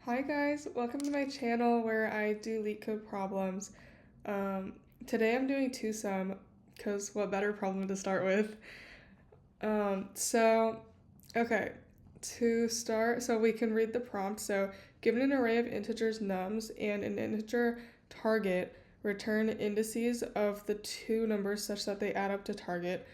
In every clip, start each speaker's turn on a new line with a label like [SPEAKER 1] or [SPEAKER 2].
[SPEAKER 1] Hi guys, welcome to my channel where I do LeetCode problems. Today I'm doing two sum because what better problem to start with? Okay, to start, so we can read the prompt. So given an array of integers nums and an integer target, return indices of the two numbers such that they add up to target.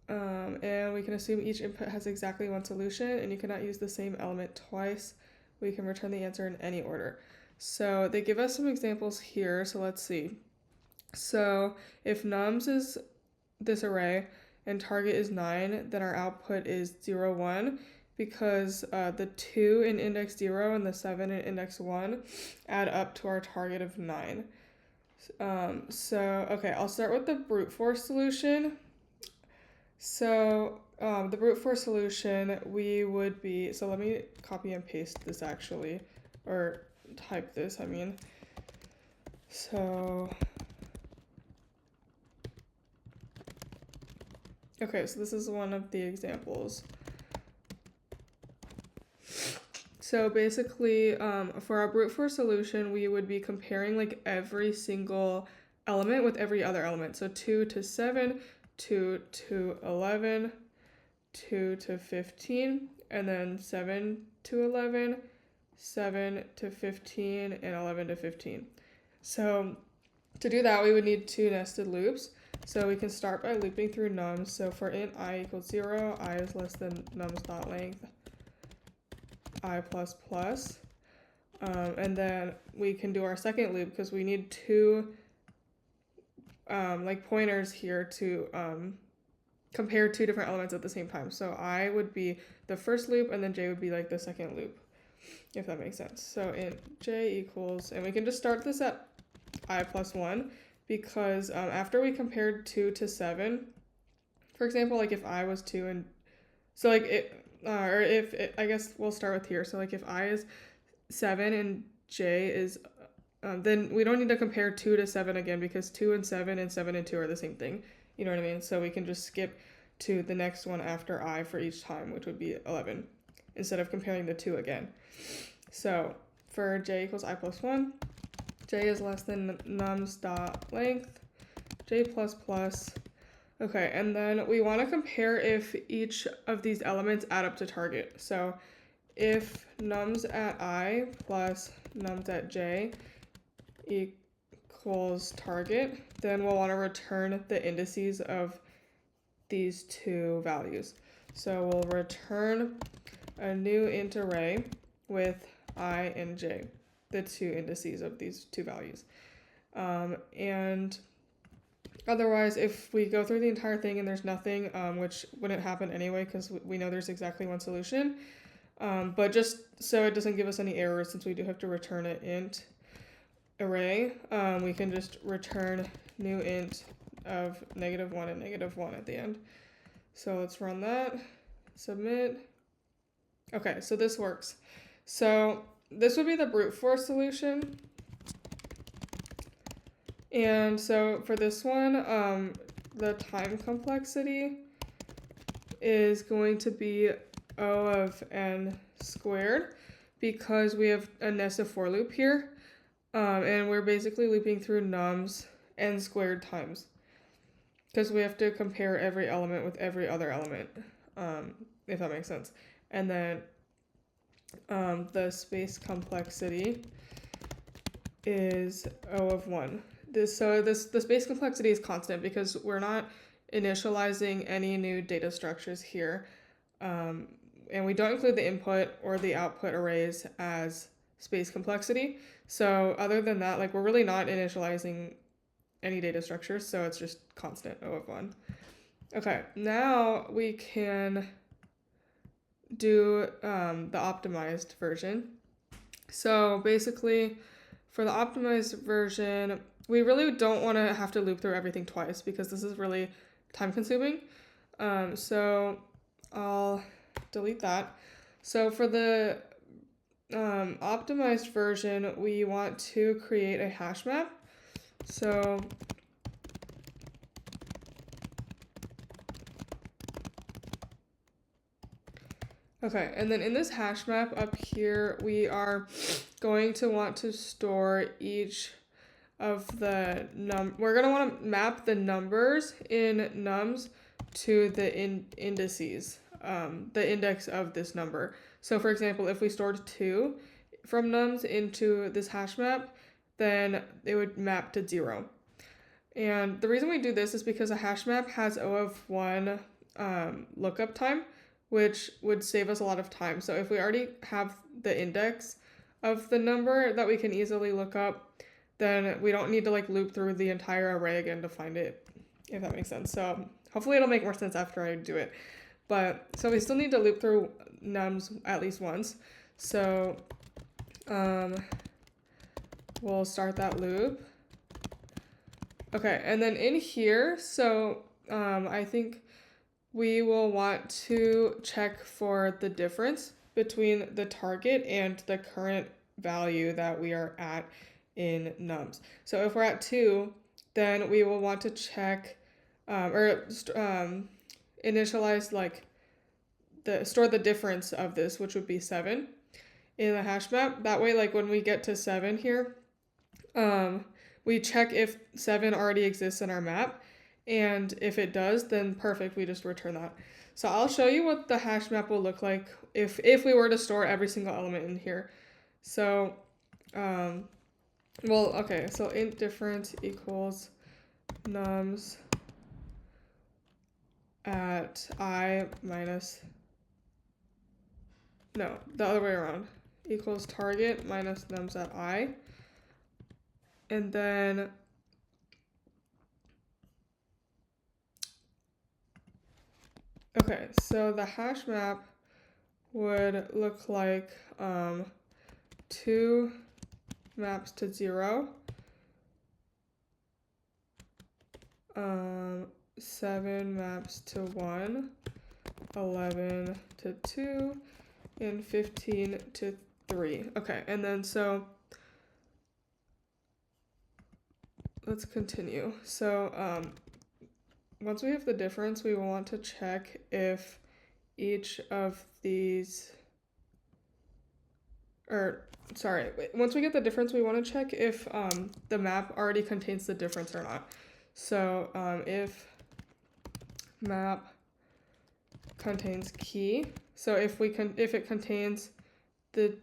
[SPEAKER 1] And we can assume each input has exactly one solution and you cannot use the same element twice. We can return the answer in any order. So they give us some examples here, so let's see. So if nums is this array and target is 9, then our output is 0, 1, because the 2 in index 0 and the 7 in index 1 add up to our target of 9. Okay, I'll start with the brute force solution. So the brute force solution, we would be, so let me copy and paste this actually, or type this, I mean. So, okay, so this is one of the examples. So basically, for our brute force solution, we would be comparing like every single element with every other element. So 2 to 7, 2 to 11, 2 to 15, and then 7 to 11, 7 to 15, and 11 to 15. So to do that, we would need two nested loops. So we can start by looping through nums. So for int I equals 0, I is less than nums.length, I plus plus. And then we can do our second loop because we need two like pointers here to compare two different elements at the same time. So I would be the first loop and then j would be like the second loop, if that makes sense. So int j equals, and we can just start this at I plus 1 because after we compared 2 to 7, for example, like if I was 2 and so like it, or if it, I guess we'll start with here. So like if I is 7 and j is, then we don't need to compare 2 to 7 again because 2 and 7 and 7 and 2 are the same thing. You know what I mean? So we can just skip to the next one after I for each time, which would be 11, instead of comparing the two again. So for j equals I plus 1, j is less than nums.length, j plus plus. Okay, and then we want to compare if each of these elements add up to target. So if nums at I plus nums at j equals target, then we'll want to return the indices of these two values. So we'll return a new int array with I and j, the two indices of these two values. And otherwise, if we go through the entire thing and there's nothing, which wouldn't happen anyway because we know there's exactly one solution, but just so it doesn't give us any errors since we do have to return an int array, we can just return new int of -1 and -1 at the end. So let's run that, submit. Okay, so this works. So this would be the brute force solution. And so for this one, the time complexity is going to be O of n squared because we have a nested for loop here. And we're basically looping through nums n squared times because we have to compare every element with every other element, if that makes sense. And then the space complexity is O of 1. The space complexity is constant because we're not initializing any new data structures here. And we don't include the input or the output arrays as space complexity. So other than that, like we're really not initializing any data structures, so it's just constant O of 1. Okay, now we can do the optimized version. So basically, for the optimized version, we really don't want to have to loop through everything twice because this is really time consuming. So I'll delete that. So for the optimized version, we want to create a hash map. So Okay, and then in this hash map up here, we are going to want to store each of the we're going to want to map the numbers in nums to the indices, the index of this number. So for example, if we stored 2 from nums into this hash map, then it would map to 0. And the reason we do this is because a hash map has O of 1 lookup time, which would save us a lot of time. So if we already have the index of the number that we can easily look up, then we don't need to like loop through the entire array again to find it, if that makes sense. So hopefully it'll make more sense after I do it. But so we still need to loop through nums at least once. So we'll start that loop. Okay, and then in here, so I think we will want to check for the difference between the target and the current value that we are at in nums. So if we're at 2, then we will want to check initialize like store the difference of this, which would be 7 in the hash map. That way, like when we get to 7 here, we check if 7 already exists in our map, and if it does, then perfect, we just return that. So I'll show you what the hash map will look like if we were to store every single element in here. So well, okay, so int difference equals nums at I minus, no, the other way around, equals target minus nums at I. And then okay, so the hash map would look like 2 maps to 0, 7 maps to 1, 11 to 2, and 15 to 3. Okay, and then so let's continue. So once we have the difference, we will want to check if each of these, once we get the difference, we want to check if the map already contains the difference or not. So if map contains key, so if it contains the,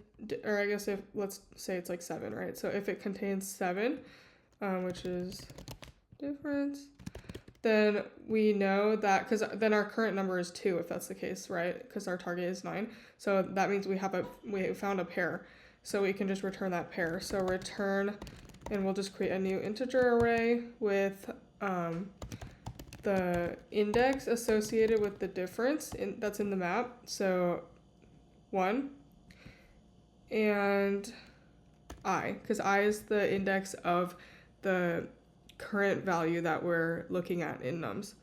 [SPEAKER 1] or I guess if, let's say it's like 7, right? So if it contains 7, which is difference, then we know that, because then our current number is 2 if that's the case, right? Because our target is 9. So that means we found a pair. So we can just return that pair. So return, and we'll just create a new integer array with the index associated with the difference that's in the map. So 1 and I, because I is the index of the current value that we're looking at in nums.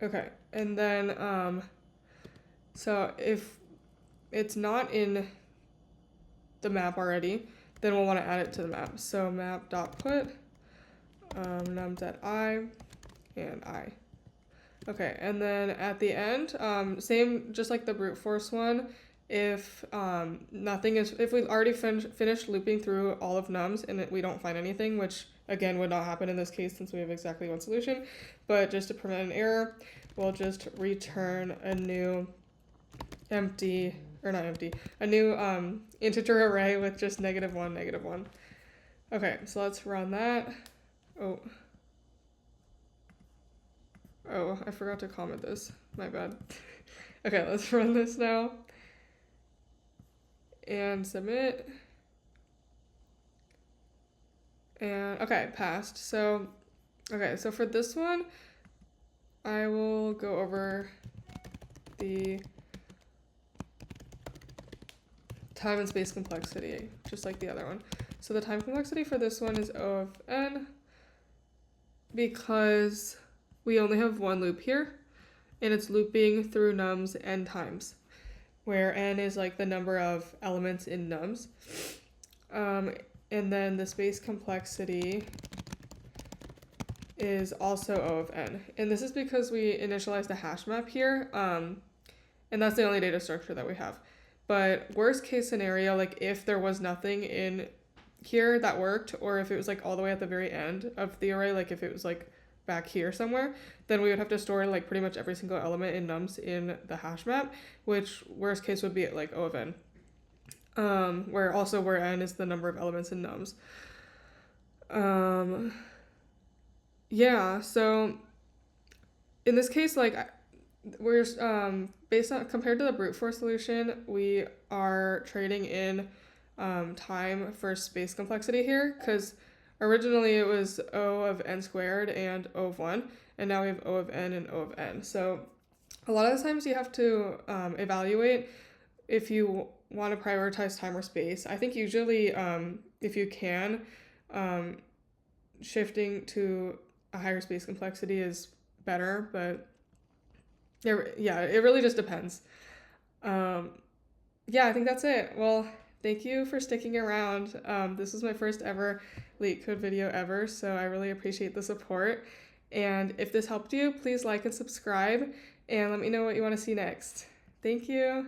[SPEAKER 1] Okay, and then so if it's not in the map already, then we'll want to add it to the map. So map.put nums at I and I. Okay, and then at the end, same, just like the brute force one, if if we've already finished looping through all of nums and we don't find anything, which again would not happen in this case since we have exactly one solution, but just to prevent an error, we'll just return a new a new integer array with just -1, -1. Okay, so let's run that. Oh, I forgot to comment this. My bad. Okay, let's run this now. And submit. And okay, passed. So, okay, so for this one, I will go over the time and space complexity, just like the other one. So the time complexity for this one is O of n, because we only have one loop here, and it's looping through nums n times, where n is like the number of elements in nums. And then the space complexity is also O of n. And this is because we initialized a hash map here, and that's the only data structure that we have. But worst case scenario, like if there was nothing in here that worked, or if it was like all the way at the very end of the array, like if it was like back here somewhere, then we would have to store like pretty much every single element in nums in the hash map, which worst case would be at like O of n, where n is the number of elements in nums. Yeah, so in this case, like we're based on compared to the brute force solution, we are trading in time for space complexity here, because originally it was O of n squared and O of 1, and now we have O of n and O of n. So a lot of the times you have to evaluate if you want to prioritize time or space. I think usually if you can, shifting to a higher space complexity is better, but yeah, it really just depends. Yeah, I think that's it. Well, thank you for sticking around. This was my first ever LeetCode video ever, so I really appreciate the support. And if this helped you, please like and subscribe, and let me know what you want to see next. Thank you.